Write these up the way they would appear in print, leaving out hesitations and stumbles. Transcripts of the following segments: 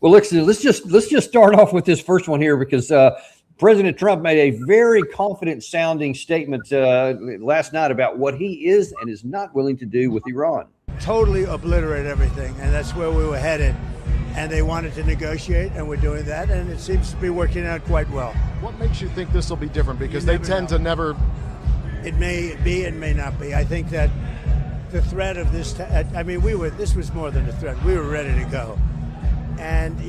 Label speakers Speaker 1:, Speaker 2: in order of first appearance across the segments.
Speaker 1: Well, let's just start off with this first one here because President Trump made a very confident sounding statement last night about what he is and is not willing to do with Iran.
Speaker 2: Totally obliterate everything, and that's where we were headed. And they wanted to negotiate, and we're doing that, and it seems to be working out quite well.
Speaker 3: What makes you think this will be different? Because they tend to never...
Speaker 2: It may be, it may not be. I think that the threat of this, this was more than a threat. We were ready to go. And,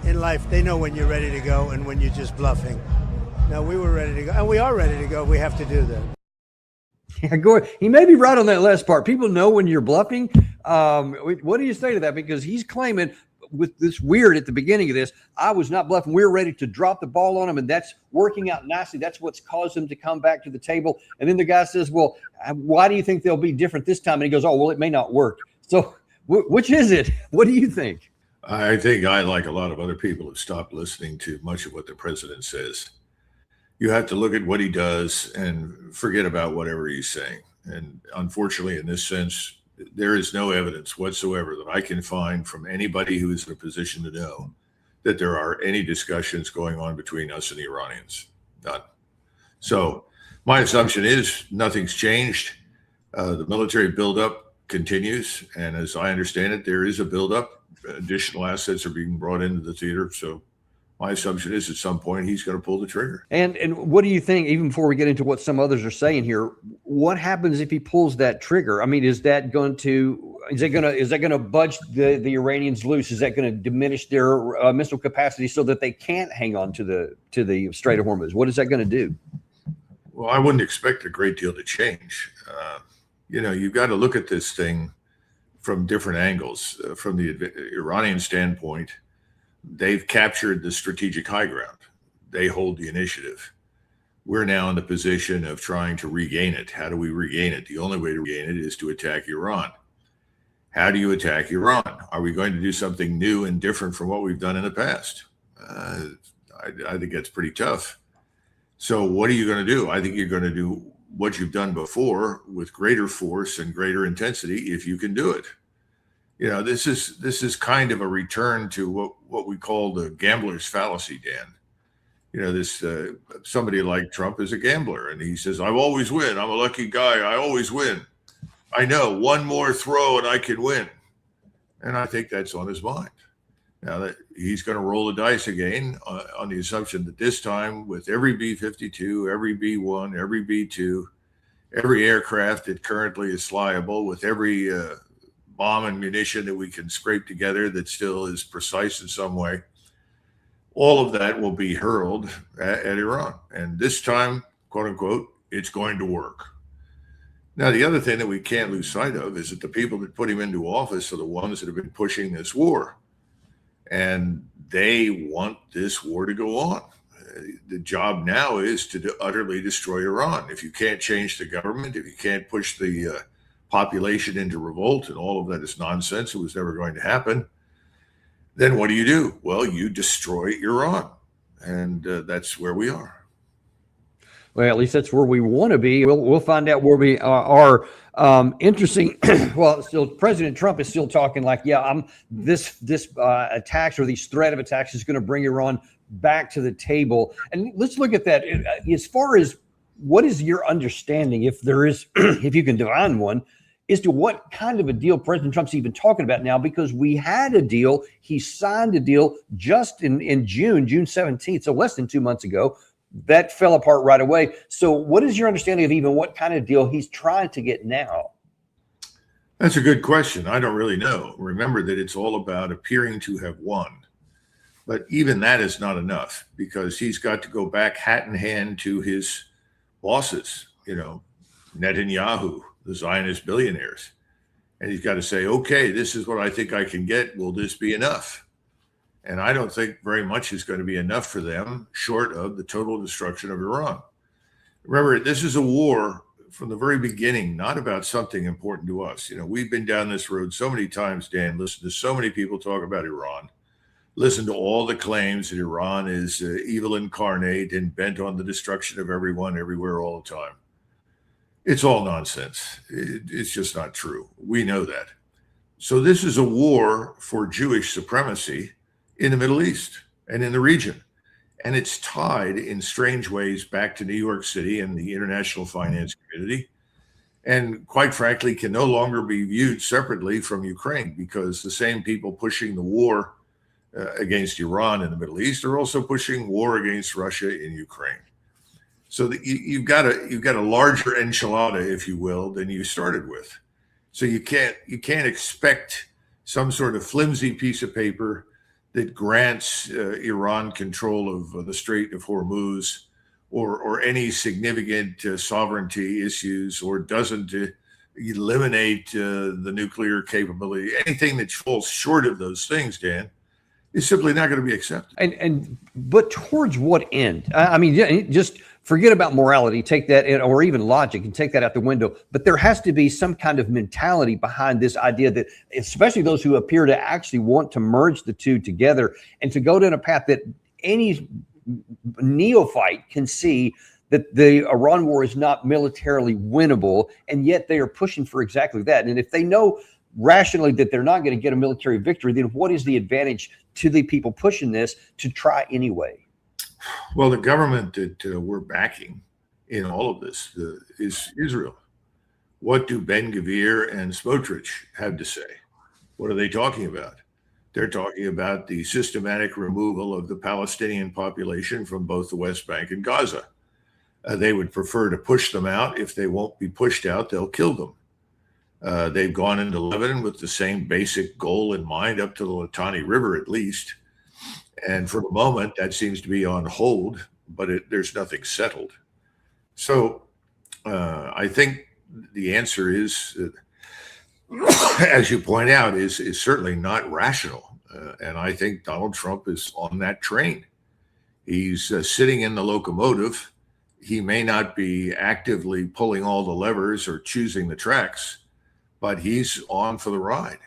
Speaker 2: in life, they know when you're ready to go and when you're just bluffing. No, we were ready to go, and we are ready to go. We have to do that.
Speaker 1: Yeah, he may be right on that last part. People know when you're bluffing. What do you say to that? Because he's claiming with this weird at the beginning of this, I was not bluffing. We're ready to drop the ball on him, and that's working out nicely. That's what's caused him to come back to the table. And then the guy says, well, why do you think they'll be different this time? And he goes, oh, well, it may not work. So which is it? What do you think?
Speaker 4: I think I, like a lot of other people, have stopped listening to much of what the president says. You have to look at what he does and forget about whatever he's saying. And unfortunately, in this sense, there is no evidence whatsoever that I can find from anybody who is in a position to know that there are any discussions going on between us and the Iranians. None. So my assumption is nothing's changed. The military buildup continues. And as I understand it, there is a buildup. Additional assets are being brought into the theater. So my assumption is at some point he's going to pull the trigger.
Speaker 1: And what do you think, even before we get into what some others are saying here, what happens if he pulls that trigger? I mean, is that going to budge the Iranians loose? Is that going to diminish their missile capacity so that they can't hang on to the Strait of Hormuz? What is that going to do?
Speaker 4: Well, I wouldn't expect a great deal to change. You've got to look at this thing from different angles. From the Iranian standpoint, they've captured the strategic high ground. They hold the initiative. We're now in the position of trying to regain it. How do we regain it? The only way to regain it is to attack Iran. How do you attack Iran? Are we going to do something new and different from what we've done in the past? I think that's pretty tough. So what are you going to do? I think you're going to do what you've done before with greater force and greater intensity if you can do it. This is kind of a return to what we call the gambler's fallacy, Dan. Somebody like Trump is a gambler, and he says, I always win. I'm a lucky guy. I always win. I know one more throw and I can win. And I think that's on his mind. Now that he's going to roll the dice again on the assumption that this time, with every B-52, every B-1, every B-2, every aircraft that currently is flyable, with every bomb and munition that we can scrape together that still is precise in some way, all of that will be hurled at Iran. And this time, quote unquote, it's going to work. Now, the other thing that we can't lose sight of is that the people that put him into office are the ones that have been pushing this war. And they want this war to go on. The job now is to utterly destroy Iran. If you can't change the government, if you can't push the population into revolt, and all of that is nonsense, it was never going to happen, then what do? Well, you destroy Iran. And that's where we are.
Speaker 1: Well, at least that's where we want to be. We'll find out where we are. Interesting. Well, still, President Trump is still talking like, yeah, this attacks or these threat of attacks is going to bring Iran back to the table. And let's look at that. As far as what is your understanding, if there is, if you can divine one, as to what kind of a deal President Trump's even talking about now, because we had a deal. He signed a deal just in June 17th, so less than 2 months ago. That fell apart right away. So what is your understanding of even what kind of deal he's trying to get now?
Speaker 4: That's a good question. I don't really know. Remember that it's all about appearing to have won. But even that is not enough, because he's got to go back hat in hand to his bosses, Netanyahu, the Zionist billionaires. And he's got to say, okay, this is what I think I can get. Will this be enough? And I don't think very much is going to be enough for them, short of the total destruction of Iran. Remember, this is a war from the very beginning, not about something important to us. We've been down this road so many times, Dan, listened to so many people talk about Iran, listen to all the claims that Iran is evil incarnate and bent on the destruction of everyone, everywhere, all the time. It's all nonsense. It's just not true. We know that. So this is a war for Jewish supremacy in the Middle East and in the region. And it's tied in strange ways back to New York City and the international finance community. And quite frankly, can no longer be viewed separately from Ukraine, because the same people pushing the war against Iran in the Middle East are also pushing war against Russia in Ukraine. So you've got a larger enchilada, if you will, than you started with. So you can't expect some sort of flimsy piece of paper that grants Iran control of the Strait of Hormuz, or any significant sovereignty issues, or doesn't eliminate the nuclear capability. Anything that falls short of those things, Dan, is simply not going to be accepted.
Speaker 1: But towards what end? I mean, just forget about morality, take that in, or even logic, and take that out the window. But there has to be some kind of mentality behind this idea that, especially those who appear to actually want to merge the two together and to go down a path that any neophyte can see, that the Iran war is not militarily winnable, and yet they are pushing for exactly that. And if they know rationally that they're not going to get a military victory, then what is the advantage to the people pushing this to try anyway?
Speaker 4: Well, the government that we're backing in all of this is Israel. What do Ben-Gvir and Smotrich have to say? What are they talking about? They're talking about the systematic removal of the Palestinian population from both the West Bank and Gaza. They would prefer to push them out. If they won't be pushed out, they'll kill them. They've gone into Lebanon with the same basic goal in mind, up to the Litani River at least. And for the moment, that seems to be on hold, but there's nothing settled. So I think the answer is, as you point out, is certainly not rational. And I think Donald Trump is on that train. He's sitting in the locomotive. He may not be actively pulling all the levers or choosing the tracks, but he's on for the ride.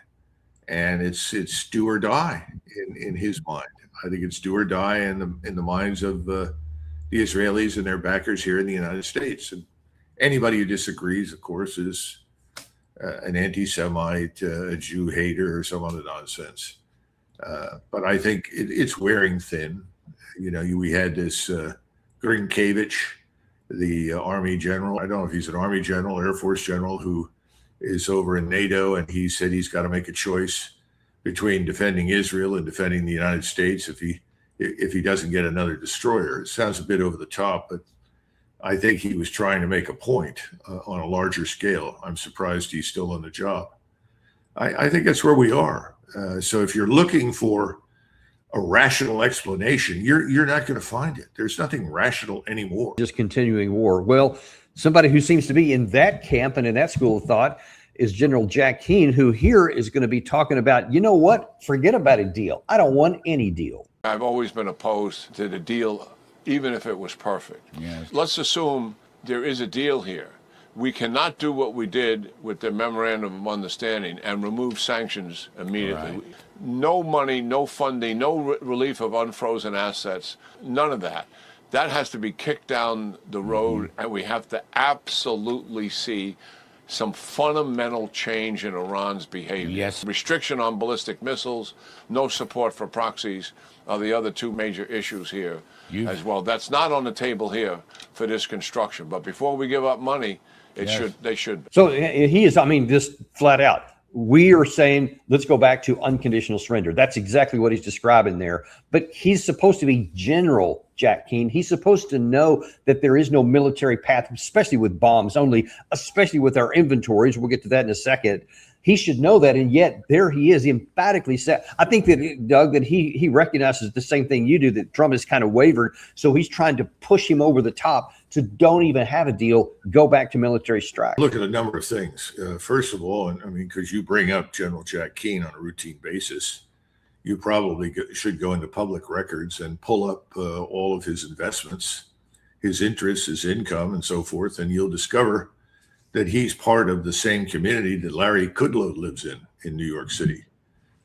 Speaker 4: And it's do or die in his mind. I think it's do or die in the minds of the Israelis and their backers here in the United States. And anybody who disagrees, of course, is an anti-Semite, a Jew hater, or some other nonsense. But I think it's wearing thin. You know, we had this Grinkevich, the Army general. I don't know if he's an Army general, Air Force general, who is over in NATO, and he said he's got to make a choice between defending Israel and defending the United States if he doesn't get another destroyer. It sounds a bit over the top, but I think he was trying to make a point on a larger scale. I'm surprised he's still on the job. I think that's where we are. So if you're looking for a rational explanation, you're not going to find it. There's nothing rational anymore.
Speaker 1: Just continuing war. Well, somebody who seems to be in that camp and in that school of thought is General Jack Keane, who here is going to be talking about, you know what? Forget about a deal. I don't want any deal.
Speaker 5: I've always been opposed to the deal, even if it was perfect. Yes. Let's assume there is a deal here. We cannot do what we did with the memorandum of understanding and remove sanctions immediately. Right. No money, no funding, no relief of unfrozen assets, none of that. That has to be kicked down the road, and we have to absolutely see some fundamental change in Iran's behavior. Yes. Restriction on ballistic missiles, no support for proxies are the other two major issues here as well. That's not on the table here for this construction. But before we give up money, they should. So
Speaker 1: he is, I mean, just flat out. We are saying, let's go back to unconditional surrender. That's exactly what he's describing there. But he's supposed to be General Jack Keane. He's supposed to know that there is no military path, especially with bombs only, especially with our inventories. We'll get to that in a second. He should know that, and yet there he is, emphatically said. I think that, Doug, that he recognizes the same thing you do, that Trump has kind of wavered, so he's trying to push him over the top to don't even have a deal, go back to military strike.
Speaker 4: Look at a number of things. First of all, I mean, because you bring up General Jack Keane on a routine basis, you probably should go into public records and pull up all of his investments, his interests, his income, and so forth, and you'll discover that he's part of the same community that Larry Kudlow lives in New York City.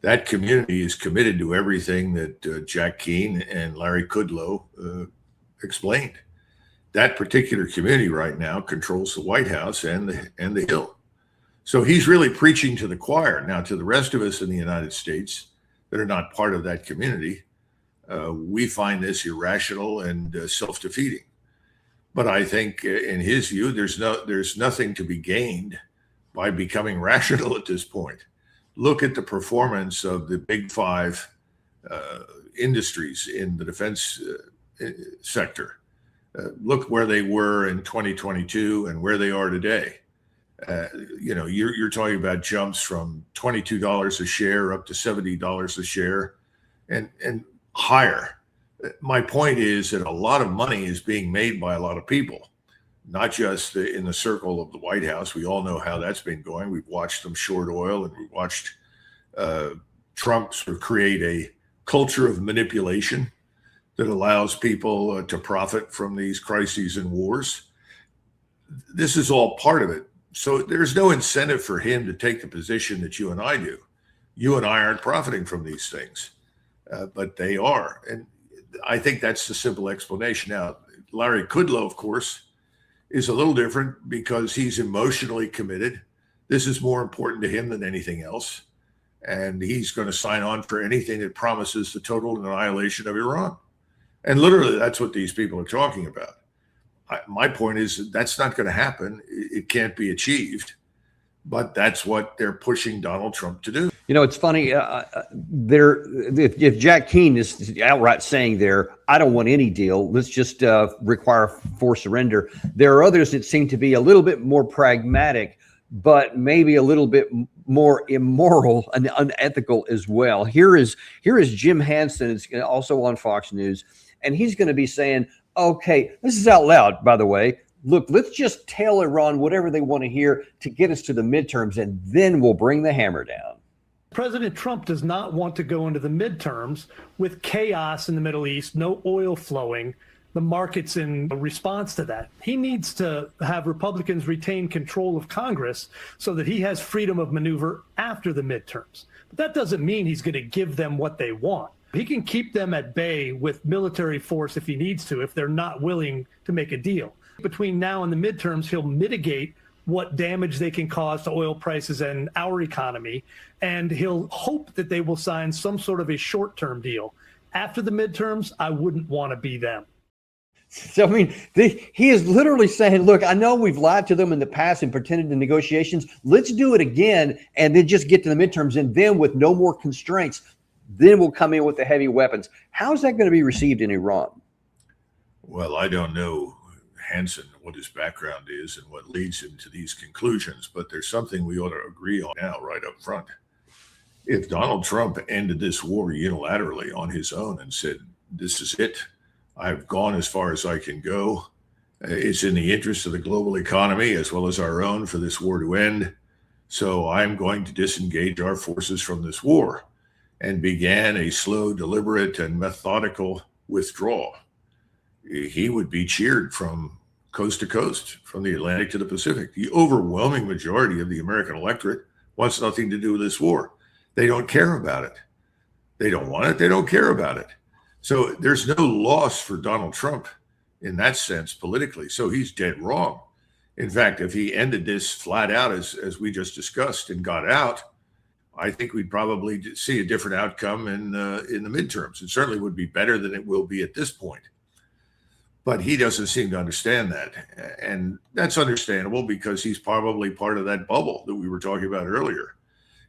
Speaker 4: That community is committed to everything that Jack Keane and Larry Kudlow explained. That particular community right now controls the White House and the Hill. So he's really preaching to the choir. Now, to the rest of us in the United States, that are not part of that community, we find this irrational and self-defeating. But I think, in his view, there's nothing to be gained by becoming rational at this point. Look at the performance of the big five industries in the defense sector. Look where they were in 2022 and where they are today. You're talking about jumps from $22 a share up to $70 a share and higher. My point is that a lot of money is being made by a lot of people, not just in the circle of the White House. We all know how that's been going. We've watched them short oil, and we watched Trump sort of create a culture of manipulation that allows people to profit from these crises and wars. This is all part of it. So there's no incentive for him to take the position that you and I do. You and I aren't profiting from these things, but they are. And I think that's the simple explanation. Now, Larry Kudlow, of course, is a little different because he's emotionally committed. This is more important to him than anything else. And he's going to sign on for anything that promises the total annihilation of Iran. And literally, that's what these people are talking about. My point is that's not going to happen. It can't be achieved. But that's what they're pushing Donald Trump to do.
Speaker 1: It's funny. If Jack Keane is outright saying I don't want any deal, let's just require forced surrender. There are others that seem to be a little bit more pragmatic, but maybe a little bit more immoral and unethical as well. Here is Jim Hansen. It's also on Fox News, and he's going to be saying, okay, this is out loud, by the way. Look, let's just tell Iran whatever they want to hear to get us to the midterms, and then we'll bring the hammer down.
Speaker 6: President Trump does not want to go into the midterms with chaos in the Middle East, no oil flowing, the markets in response to that. He needs to have Republicans retain control of Congress so that he has freedom of maneuver after the midterms. But that doesn't mean he's going to give them what they want. He can keep them at bay with military force if he needs to, if they're not willing to make a deal. Between now and the midterms, he'll mitigate what damage they can cause to oil prices and our economy, and he'll hope that they will sign some sort of a short-term deal. After the midterms, I wouldn't want to be them.
Speaker 1: So, he is literally saying, look, I know we've lied to them in the past and pretended to negotiations. Let's do it again and then just get to the midterms, and then with no more constraints, then we'll come in with the heavy weapons. How's that going to be received in Iran?
Speaker 4: Well, I don't know Hansen, what his background is and what leads him to these conclusions, but there's something we ought to agree on now right up front. If Donald Trump ended this war unilaterally on his own and said, this is it, I've gone as far as I can go, it's in the interest of the global economy as well as our own for this war to end, so I'm going to disengage our forces from this war, and began a slow, deliberate, and methodical withdrawal, he would be cheered from coast to coast, from the Atlantic to the Pacific. The overwhelming majority of the American electorate wants nothing to do with this war. They don't care about it. They don't want it. They don't care about it. So there's no loss for Donald Trump in that sense politically. So he's dead wrong. In fact, if he ended this flat out, as we just discussed, and got out, I think we'd probably see a different outcome in the midterms. It certainly would be better than it will be at this point. But he doesn't seem to understand that. And that's understandable because he's probably part of that bubble that we were talking about earlier.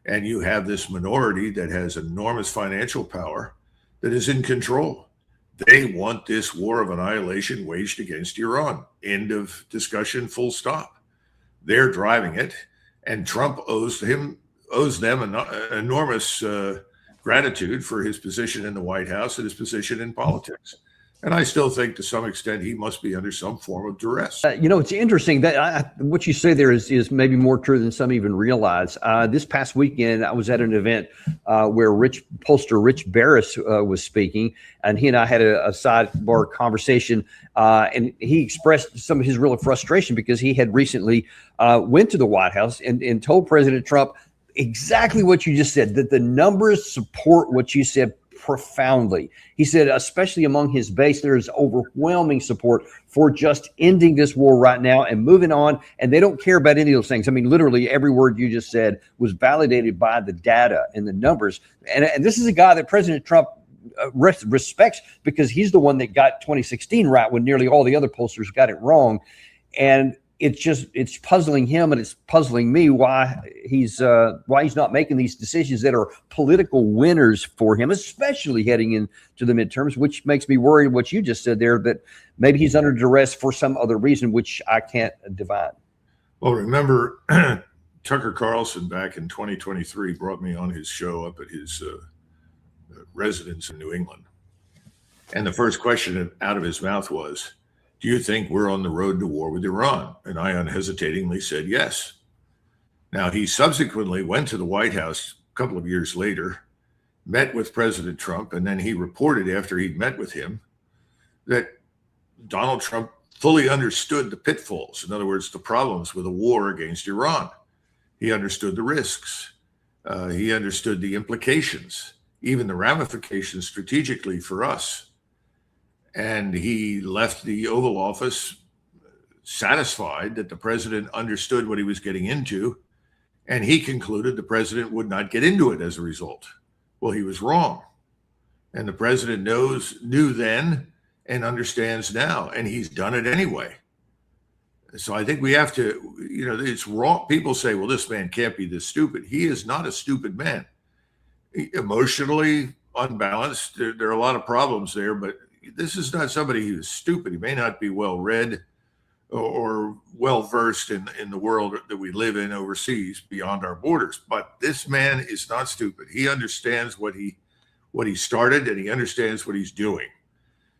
Speaker 4: And you have this minority that has enormous financial power that is in control. They want this war of annihilation waged against Iran. End of discussion, full stop. They're driving it. And Trump owes them enormous gratitude for his position in the White House and his position in politics. And I still think to some extent he must be under some form of duress.
Speaker 1: It's interesting that what you say there is maybe more true than some even realize. This past weekend, I was at an event where pollster Rich Barris was speaking, and he and I had a sidebar conversation, and he expressed some of his real frustration because he had recently went to the White House and told President Trump exactly what you just said, that the numbers support what you said profoundly. He said, especially among his base, there is overwhelming support for just ending this war right now and moving on. And they don't care about any of those things. I mean, literally every word you just said was validated by the data and the numbers. And this is a guy that President Trump respects, because he's the one that got 2016 right when nearly all the other pollsters got it wrong. And it's puzzling him, and it's puzzling me why he's not making these decisions that are political winners for him, especially heading into the midterms, which makes me worried what you just said there, that maybe he's under duress for some other reason, which I can't divine.
Speaker 4: Well, remember, Tucker Carlson back in 2023 brought me on his show up at his residence in New England. And the first question out of his mouth was, do you think we're on the road to war with Iran? And I unhesitatingly said yes. Now, he subsequently went to the White House a couple of years later, met with President Trump, and then he reported after he'd met with him that Donald Trump fully understood the pitfalls. In other words, the problems with a war against Iran. He understood the risks. He understood the implications, even the ramifications strategically for us. And he left the Oval Office satisfied that the president understood what he was getting into, and he concluded the president would not get into it as a result. Well, he was wrong. And the president knew then and understands now, and he's done it anyway. So I think we have to, it's wrong. People say, well, this man can't be this stupid. He is not a stupid man. Emotionally unbalanced, there are a lot of problems there, but this is not somebody who's stupid. He may not be well read or well versed in the world that we live in overseas beyond our borders. But this man is not stupid. He understands what he started, and he understands what he's doing.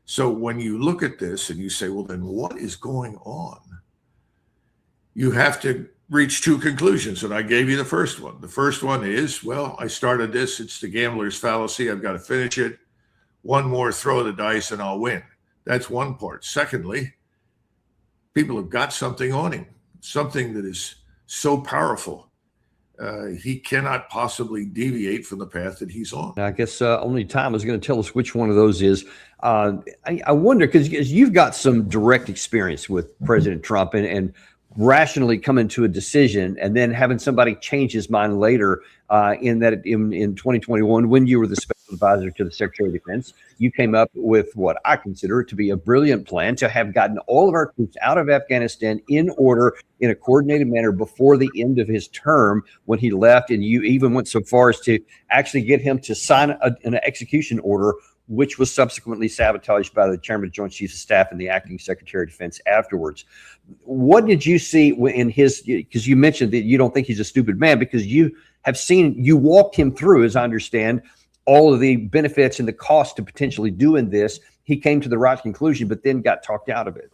Speaker 4: So when you look at this and you say, well, then what is going on? You have to reach two conclusions. And I gave you the first one. The first one is, well, I started this. It's the gambler's fallacy. I've got to finish it. One more throw of the dice and I'll win. That's one part. Secondly, people have got something on him, something that is so powerful. He cannot possibly deviate from the path that he's on.
Speaker 1: I guess only time is going to tell us which one of those is. I wonder, because you've got some direct experience with President Trump and rationally coming to a decision and then having somebody change his mind later in 2021, when you were the special advisor to the Secretary of Defense, you came up with what I consider to be a brilliant plan to have gotten all of our troops out of Afghanistan in order, in a coordinated manner, before the end of his term when he left. And you even went so far as to actually get him to sign an execution order, which was subsequently sabotaged by the Chairman of Joint Chiefs of Staff and the Acting Secretary of Defense afterwards. What did you see in his, because you mentioned that you don't think he's a stupid man, because you walked him through, as I understand, all of the benefits and the cost to potentially doing this. He came to the right conclusion, but then got talked out of it.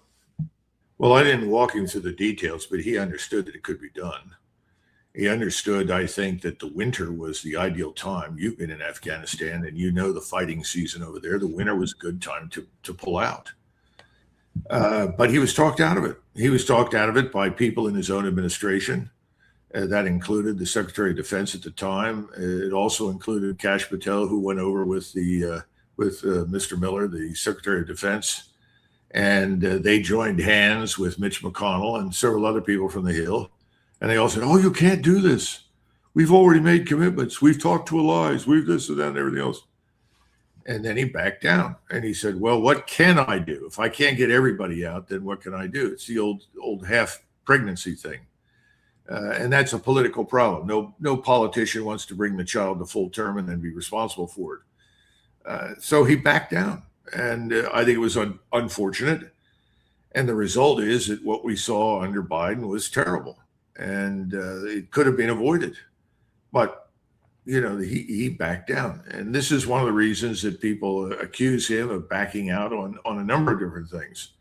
Speaker 4: Well, I didn't walk him through the details, but he understood that it could be done. He understood, I think, that the winter was the ideal time. You've been in Afghanistan and you know the fighting season over there. The winter was a good time to pull out. But he was talked out of it. He was talked out of it by people in his own administration. That included the Secretary of Defense at the time. It also included Kash Patel, who went over with Mr. Miller, the Secretary of Defense. And they joined hands with Mitch McConnell and several other people from the Hill. And they all said, oh, you can't do this. We've already made commitments. We've talked to allies. We've this and that and everything else. And then he backed down and he said, well, what can I do? If I can't get everybody out, then what can I do? It's the old half pregnancy thing. And that's a political problem. No politician wants to bring the child to full term and then be responsible for it. So he backed down. And I think it was unfortunate. And the result is that what we saw under Biden was terrible. And it could have been avoided. But, he backed down. And this is one of the reasons that people accuse him of backing out on a number of different things.